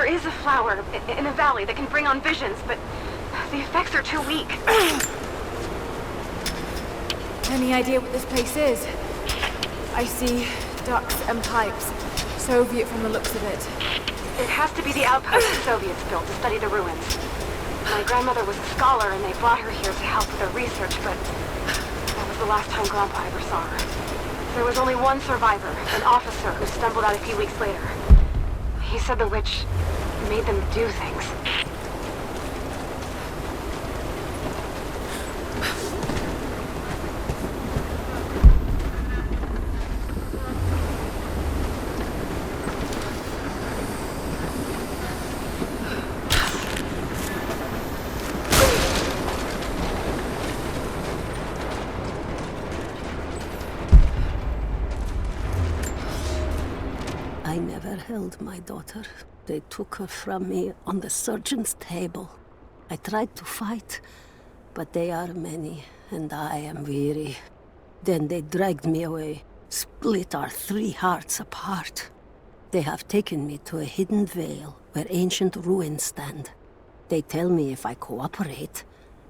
There is a flower in a valley that can bring on visions, but the effects are too weak. Any idea what this place is? I see ducts and pipes. Soviet from the looks of it. It has to be the outpost the Soviets built to study the ruins. My grandmother was a scholar and they brought her here to help with her research, but that was the last time Grandpa ever saw her. There was only one survivor, an officer who stumbled out a few weeks later. He said the witch made them do things. I never held my daughter. They took her from me on the surgeon's table. I tried to fight, but they are many, and I am weary. Then they dragged me away, split our 3 hearts apart. They have taken me to a hidden vale where ancient ruins stand. They tell me if I cooperate,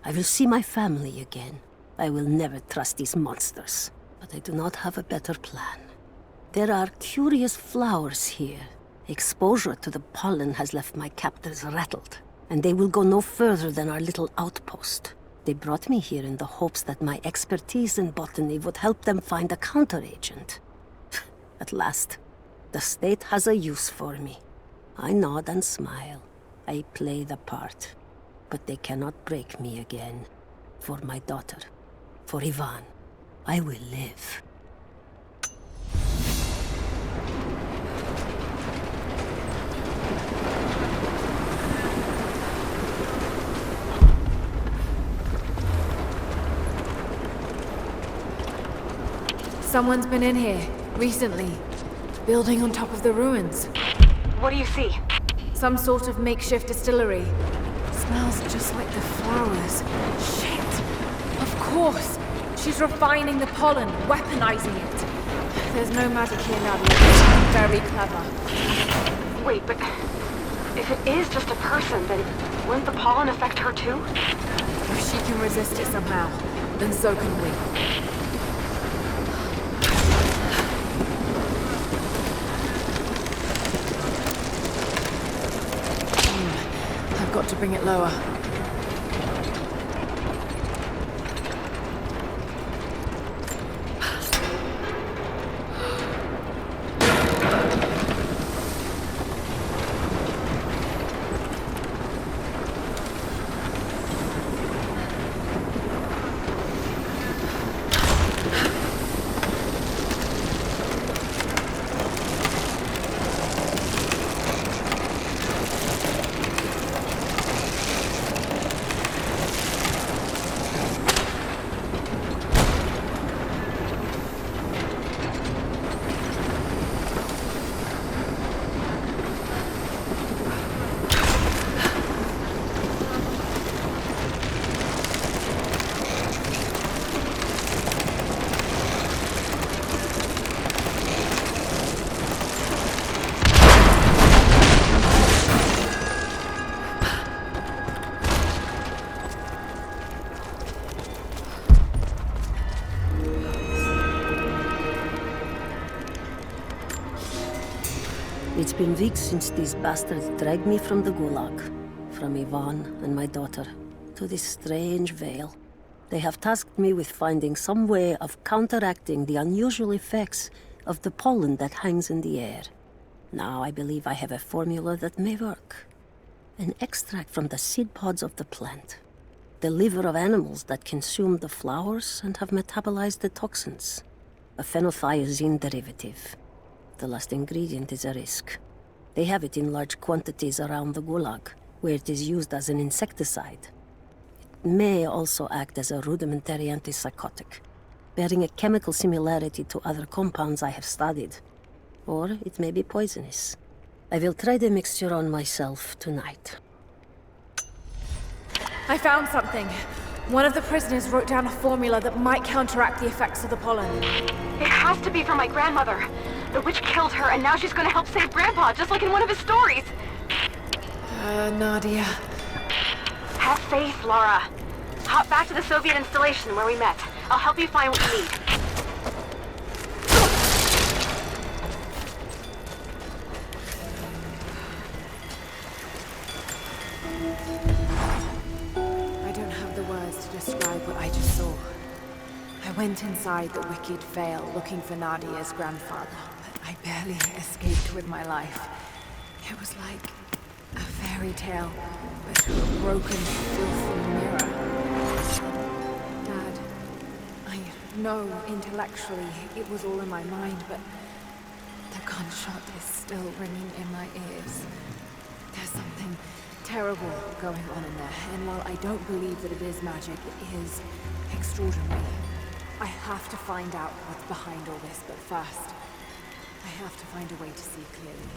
I will see my family again. I will never trust these monsters, but I do not have a better plan. There are curious flowers here. Exposure to the pollen has left my captors rattled, and they will go no further than our little outpost. They brought me here in the hopes that my expertise in botany would help them find a counteragent. At last, the state has a use for me. I nod and smile. I play the part. But they cannot break me again. For my daughter, for Ivan, I will live. Someone's been in here, recently. Building on top of the ruins. What do you see? Some sort of makeshift distillery. Smells just like the flowers. Shit! Of course! She's refining the pollen, weaponizing it. There's no magic here now, but very clever. Wait, but if it is just a person, then wouldn't the pollen affect her too? If she can resist it somehow, then so can we. I've got to bring it lower. It's been weeks since these bastards dragged me from the Gulag, from Ivan and my daughter, to this strange vale. They have tasked me with finding some way of counteracting the unusual effects of the pollen that hangs in the air. Now I believe I have a formula that may work. An extract from the seed pods of the plant. The liver of animals that consume the flowers and have metabolized the toxins. A phenothiazine derivative. The last ingredient is a risk. They have it in large quantities around the Gulag, where it is used as an insecticide. It may also act as a rudimentary antipsychotic, bearing a chemical similarity to other compounds I have studied. Or it may be poisonous. I will try the mixture on myself tonight. I found something. One of the prisoners wrote down a formula that might counteract the effects of the pollen. It has to be for my grandmother. The witch killed her, and now she's gonna help save Grandpa, just like in one of his stories. Nadia. Have faith, Laura. Hop back to the Soviet installation where we met. I'll help you find what you need. I don't have the words to describe what I just saw. I went inside the wicked Vale looking for Nadia's grandfather, but I barely escaped with my life. It was like a fairy tale, but through a broken, filthy mirror. Dad, I know intellectually it was all in my mind, but the gunshot is still ringing in my ears. There's something terrible going on in there, and while I don't believe that it is magic, it is extraordinary. I have to find out what's behind all this, but first, I have to find a way to see clearly.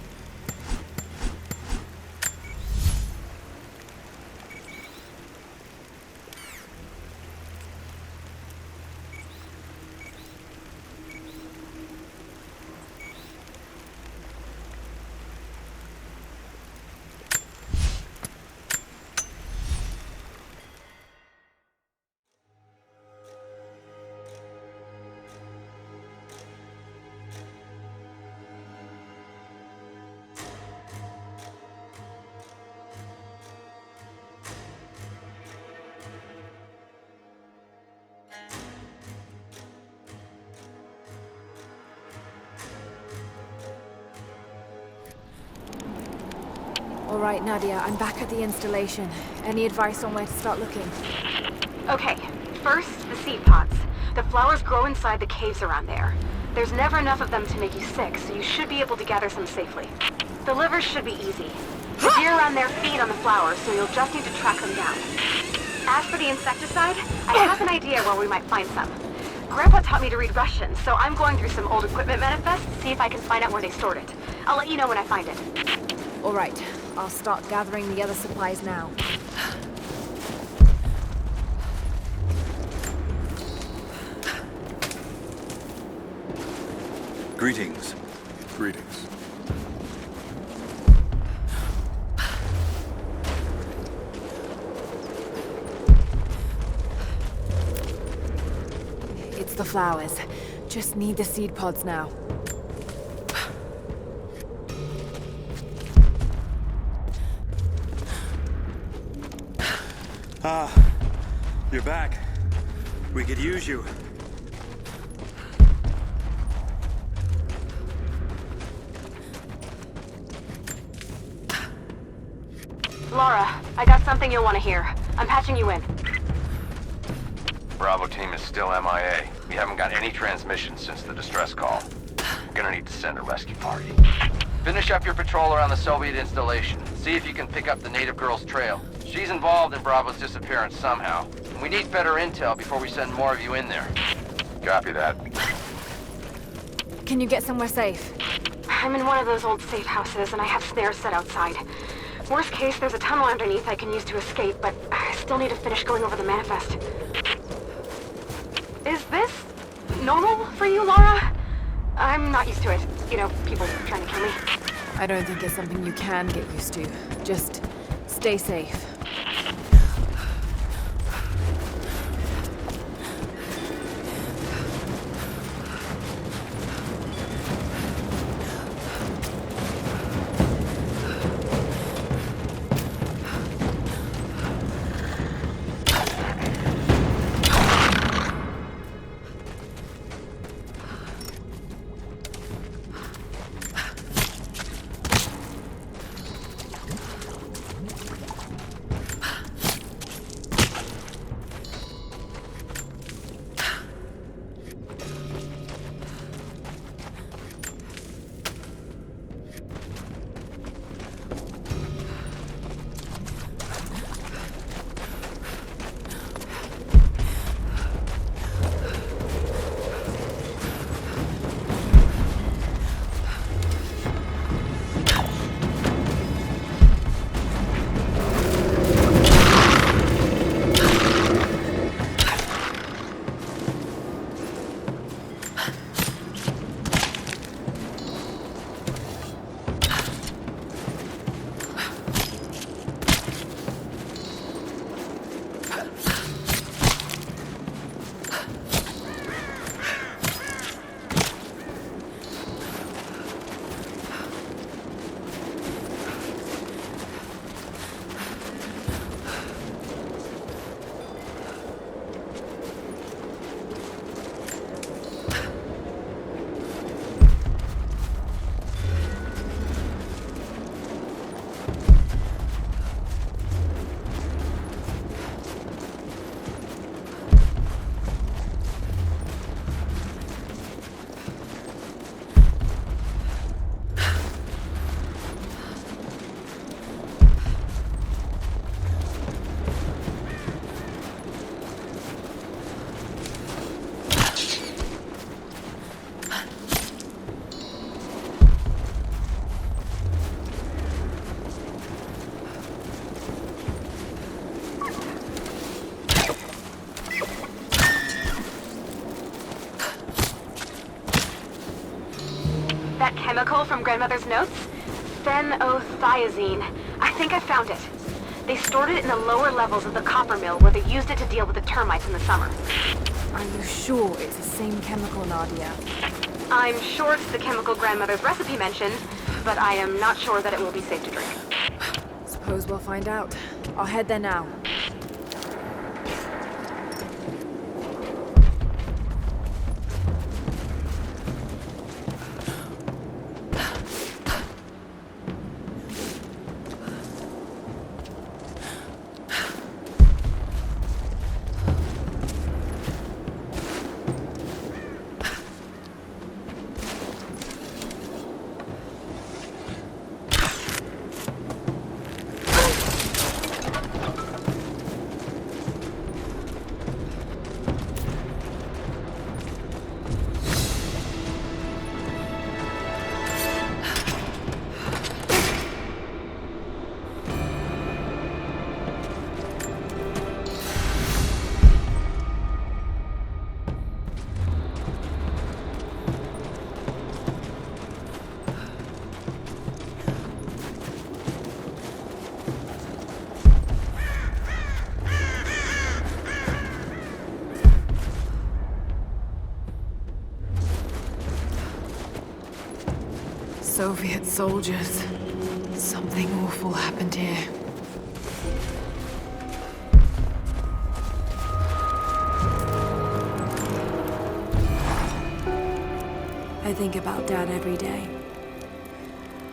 All right, Nadia, I'm back at the installation. Any advice on where to start looking? Okay, first, the seed pods. The flowers grow inside the caves around there. There's never enough of them to make you sick, so you should be able to gather some safely. The livers should be easy. The deer around there feed on the flowers, so you'll just need to track them down. As for the insecticide, I have an idea where we might find some. Grandpa taught me to read Russian, so I'm going through some old equipment manifests to see if I can find out where they stored it. I'll let you know when I find it. All right, I'll start gathering the other supplies now. Greetings. Greetings. It's the flowers. Just need the seed pods now. Ah, you're back. We could use you. Laura, I got something you'll want to hear. I'm patching you in. Bravo team is still MIA. We haven't got any transmissions since the distress call. We're gonna need to send a rescue party. Finish up your patrol around the Soviet installation. See if you can pick up the native girl's trail. She's involved in Bravo's disappearance somehow. And we need better intel before we send more of you in there. Copy that. Can you get somewhere safe? I'm in one of those old safe houses, and I have snares set outside. Worst case, there's a tunnel underneath I can use to escape, but I still need to finish going over the manifest. Is this normal for you, Laura? I'm not used to it. You know, people trying to kill me. I don't think it's something you can get used to. Just stay safe. chemical from Grandmother's notes? Phenothiazine. I think I found it. They stored it in the lower levels of the copper mill where they used it to deal with the termites in the summer. Are you sure it's the same chemical, Nadia? I'm sure it's the chemical Grandmother's recipe mentioned, but I am not sure that it will be safe to drink. Suppose we'll find out. I'll head there now. Soviet soldiers. Something awful happened here. I think about Dad every day.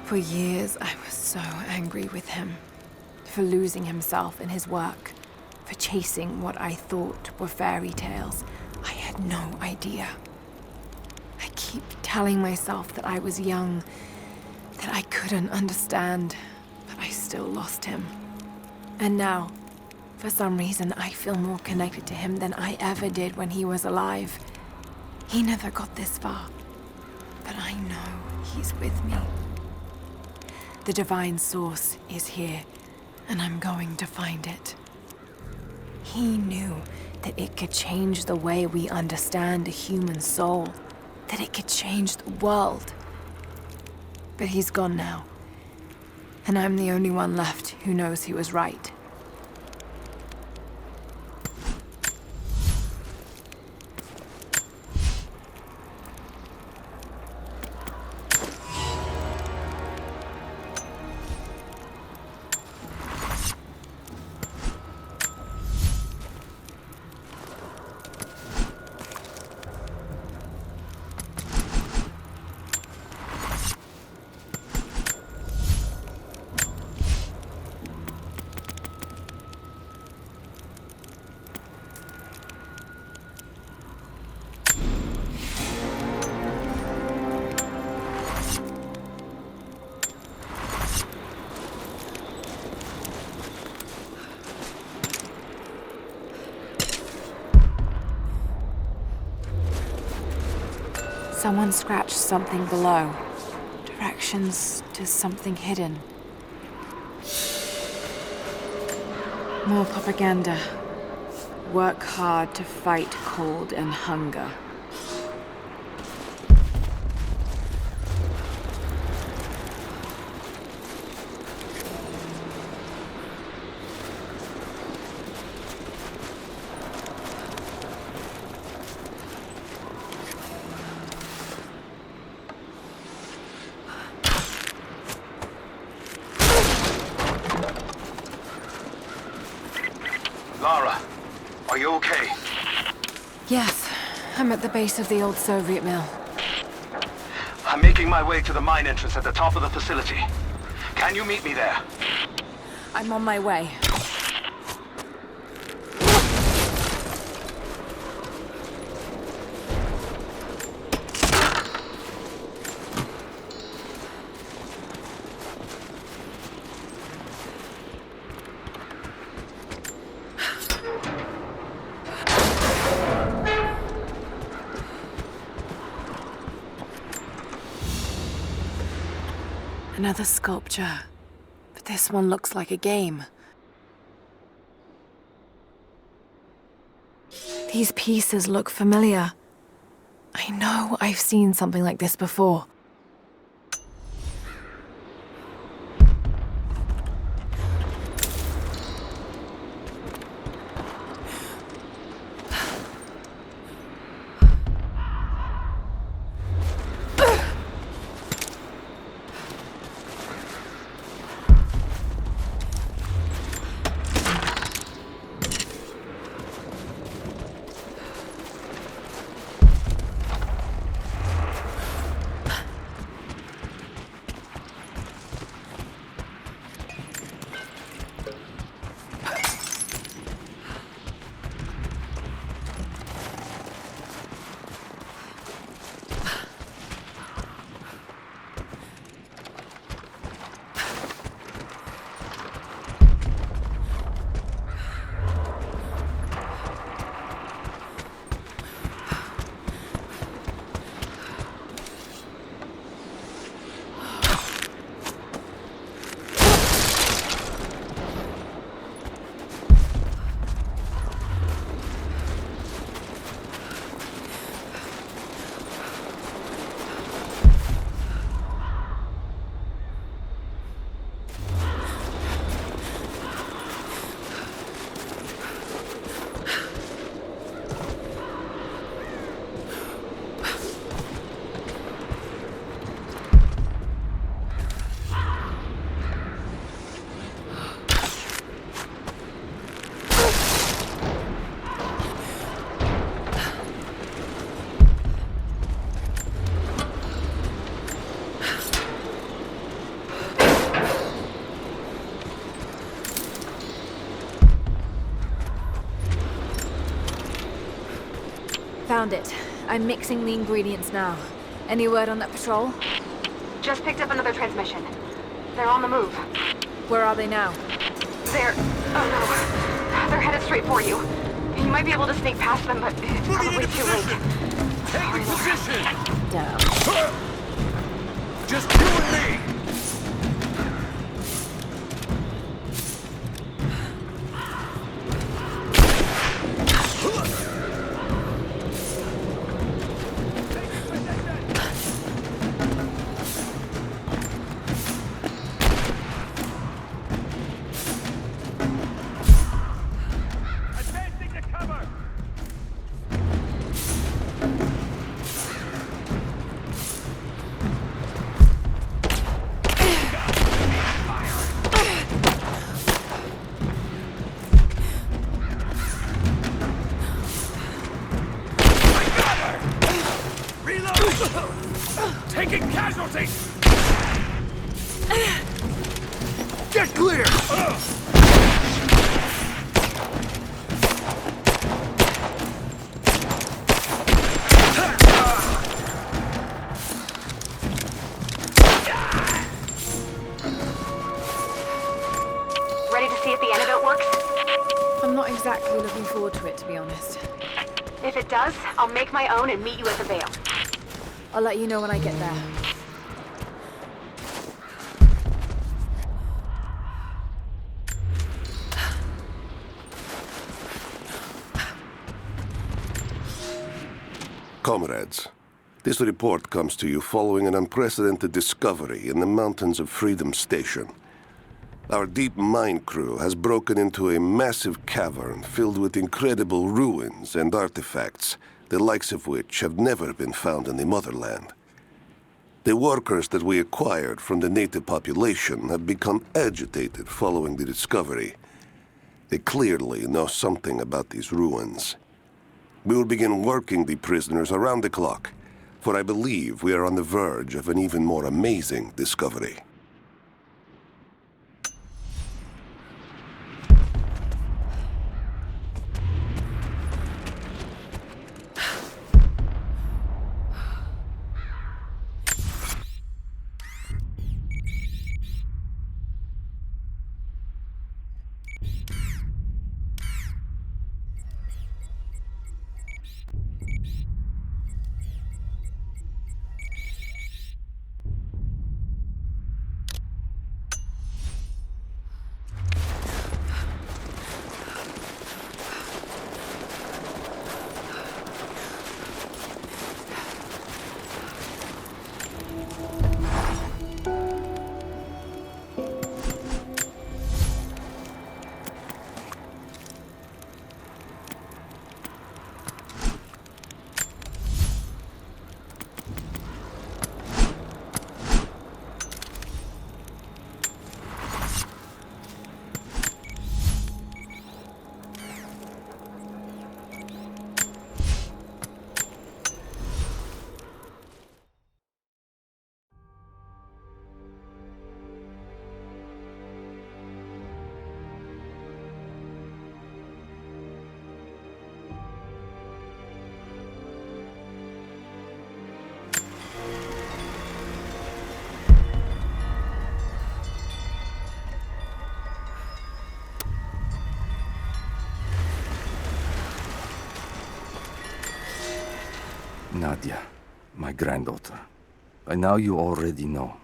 For years, I was so angry with him. For losing himself in his work. For chasing what I thought were fairy tales. I had no idea. I keep telling myself that I was young, that I couldn't understand, but I still lost him. And now, for some reason, I feel more connected to him than I ever did when he was alive. He never got this far, but I know he's with me. The divine source is here, and I'm going to find it. He knew that it could change the way we understand a human soul, that it could change the world. But he's gone now, and I'm the only one left who knows he was right. Someone scratched something below. Directions to something hidden. More propaganda. Work hard to fight cold and hunger. Lara, are you okay? Yes, I'm at the base of the old Soviet mill. I'm making my way to the mine entrance at the top of the facility. Can you meet me there? I'm on my way. Another sculpture, but this one looks like a game. These pieces look familiar. I know I've seen something like this before. found it. I'm mixing the ingredients now. Any word on that patrol? Just picked up another transmission. They're on the move. Where are they now? They're... oh no. They're headed straight for you. You might be able to sneak past them, but it's probably too late. Take position! Damn. Just you and me! Taking casualties! Get clear! Ready to see if the antidote works? I'm not exactly looking forward to it, to be honest. If it does, I'll make my own and meet you at the Vale. I'll let you know when I get there. Comrades, this report comes to you following an unprecedented discovery in the mountains of Freedom Station. Our deep mine crew has broken into a massive cavern filled with incredible ruins and artifacts, the likes of which have never been found in the motherland. The workers that we acquired from the native population have become agitated following the discovery. They clearly know something about these ruins. We will begin working the prisoners around the clock, for I believe we are on the verge of an even more amazing discovery. Nadia, my granddaughter. By now you already know.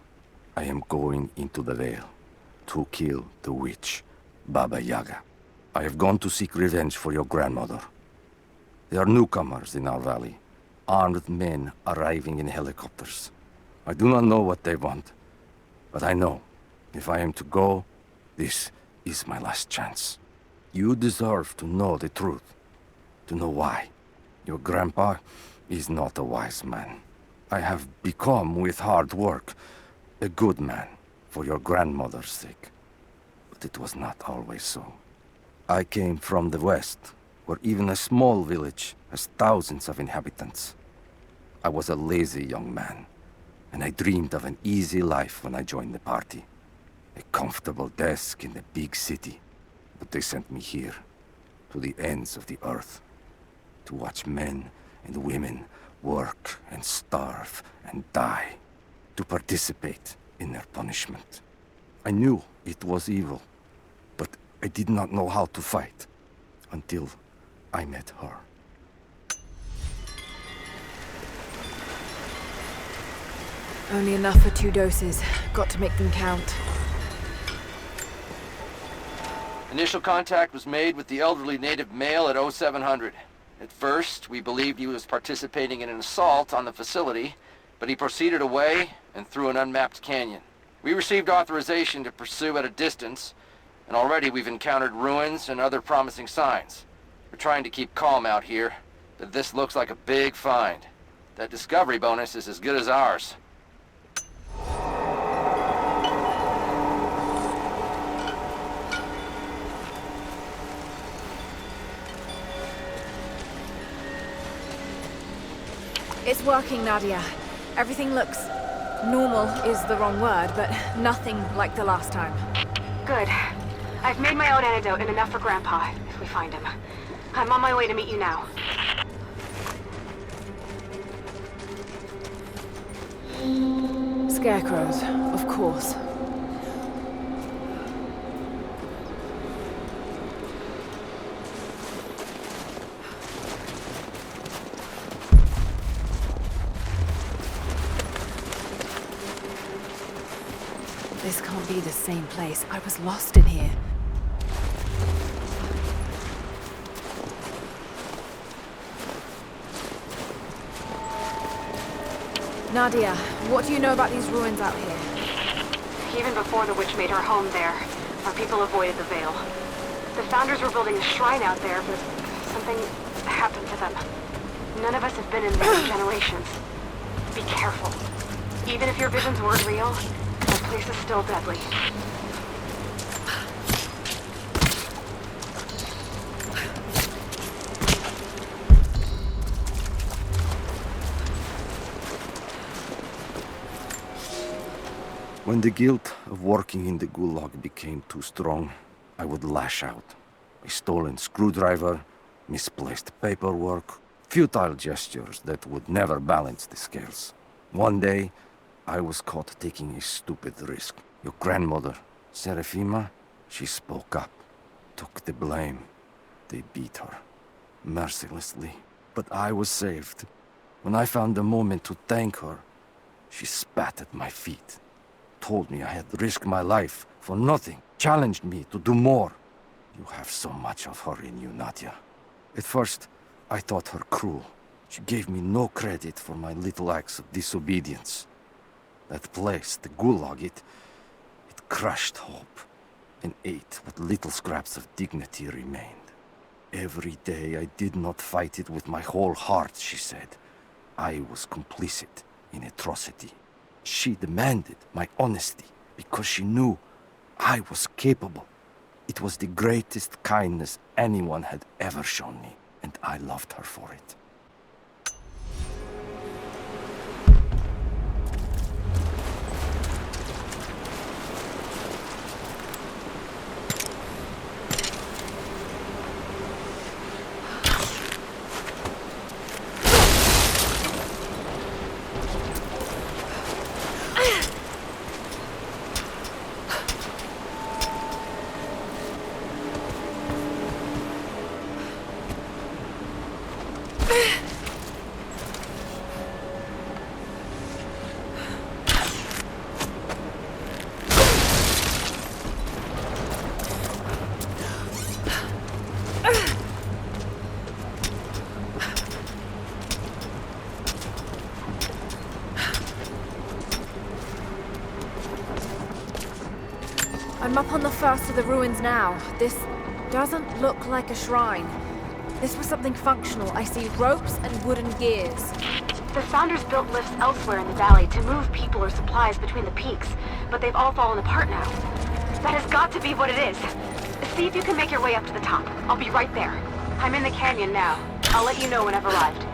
I am going into the Vale to kill the witch, Baba Yaga. I have gone to seek revenge for your grandmother. There are newcomers in our valley, armed men arriving in helicopters. I do not know what they want, but I know if I am to go, this is my last chance. You deserve to know the truth, to know why. Your grandpa is not a wise man. I have become, with hard work, a good man for your grandmother's sake. But it was not always so. I came from the west, where even a small village has thousands of inhabitants. I was a lazy young man, and I dreamed of an easy life when I joined the party. A comfortable desk in the big city. But they sent me here, to the ends of the earth, to watch men and women work and starve and die to participate in their punishment. I knew it was evil, but I did not know how to fight until I met her. Only enough for 2 doses. Got to make them count. Initial contact was made with the elderly native male at 0700. At first, we believed he was participating in an assault on the facility, but he proceeded away and through an unmapped canyon. We received authorization to pursue at a distance, and already we've encountered ruins and other promising signs. We're trying to keep calm out here, but this looks like a big find. That discovery bonus is as good as ours. It's working, Nadia. Everything looks... normal is the wrong word, but nothing like the last time. Good. I've made my own antidote and enough for Grandpa, if we find him. I'm on my way to meet you now. Scarecrows, of course. This can't be the same place. I was lost in here. Nadia, what do you know about these ruins out here? Even before the witch made her home there, our people avoided the Veil. The Founders were building a shrine out there, but something happened to them. None of us have been in there in generations. Be careful. Even if your visions weren't real, that place is still deadly. When the guilt of working in the Gulag became too strong, I would lash out. A stolen screwdriver, misplaced paperwork, futile gestures that would never balance the scales. One day, I was caught taking a stupid risk. Your grandmother, Serafima, she spoke up, took the blame. They beat her, mercilessly. But I was saved. When I found the moment to thank her, she spat at my feet. Told me I had risked my life for nothing, challenged me to do more. You have so much of her in you, Nadia. At first, I thought her cruel. She gave me no credit for my little acts of disobedience. That place, the Gulag, it crushed hope and ate what little scraps of dignity remained. Every day I did not fight it with my whole heart, she said. I was complicit in atrocity. She demanded my honesty because she knew I was capable. It was the greatest kindness anyone had ever shown me, and I loved her for it. I'm up on the first of the ruins now. This doesn't look like a shrine. This was something functional. I see ropes and wooden gears. The Founders built lifts elsewhere in the valley to move people or supplies between the peaks, but they've all fallen apart now. That has got to be what it is. See if you can make your way up to the top. I'll be right there. I'm in the canyon now. I'll let you know when I've arrived.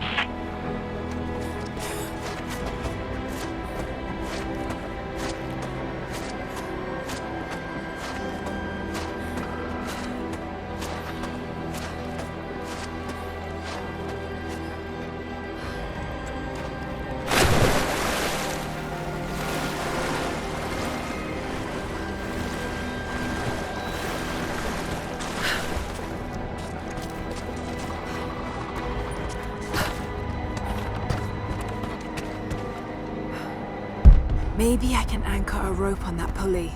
Maybe I can anchor a rope on that pulley.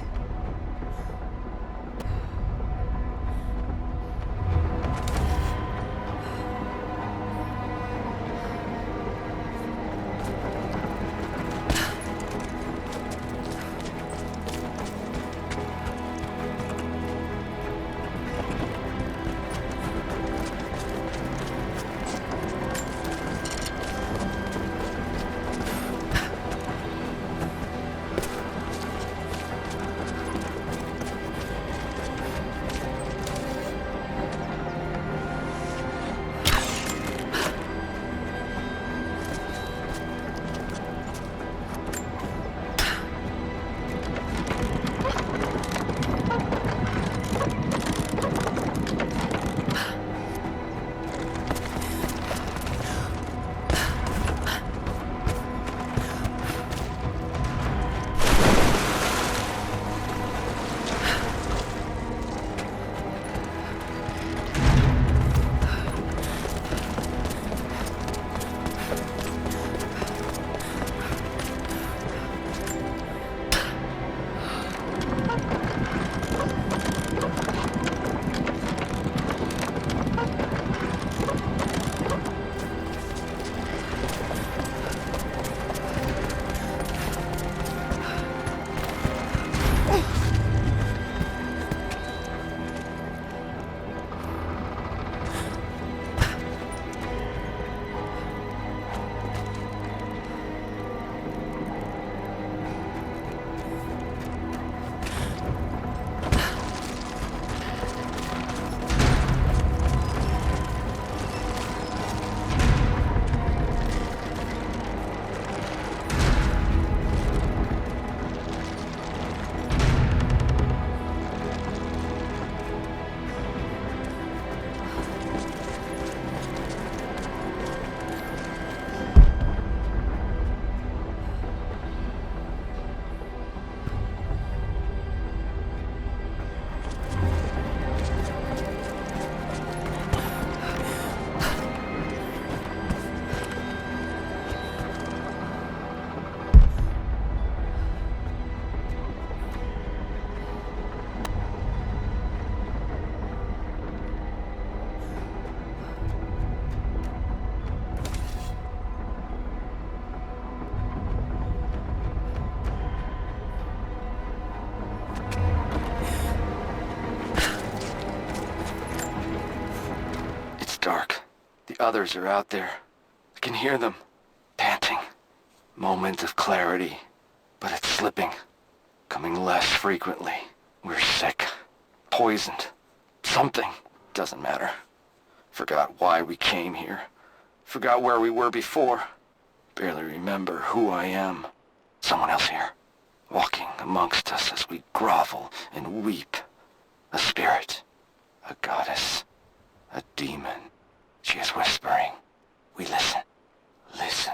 Dark. The others are out there. I can hear them, panting. Moment of clarity, but it's slipping, coming less frequently. We're sick, poisoned, something. Doesn't matter. Forgot why we came here. Forgot where we were before. Barely remember who I am. Someone else here, walking amongst us as we grovel and weep. A spirit, a goddess, a demon. She is whispering. We listen. Listen.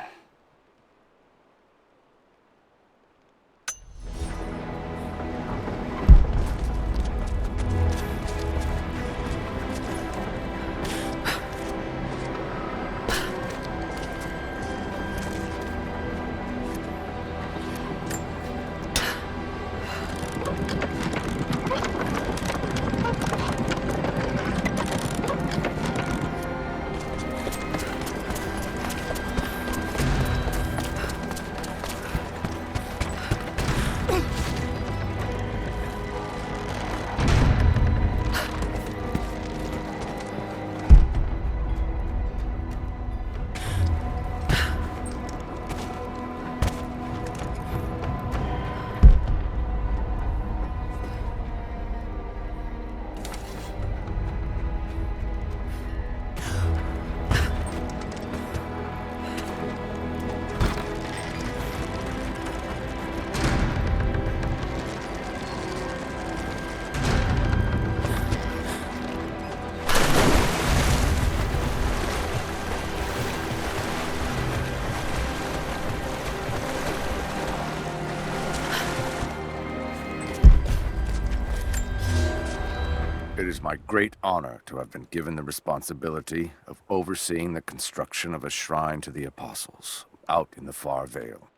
It is my great honor to have been given the responsibility of overseeing the construction of a shrine to the Apostles out in the Far Vale.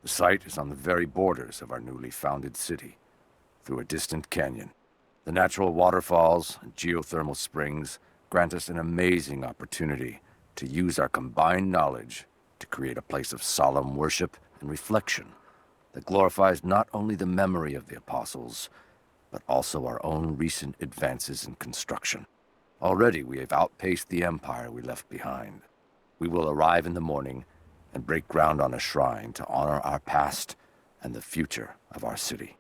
The site is on the very borders of our newly founded city, through a distant canyon. The natural waterfalls and geothermal springs grant us an amazing opportunity to use our combined knowledge to create a place of solemn worship and reflection that glorifies not only the memory of the apostles, but also our own recent advances in construction. Already we have outpaced the empire we left behind. We will arrive in the morning and break ground on a shrine to honor our past and the future of our city.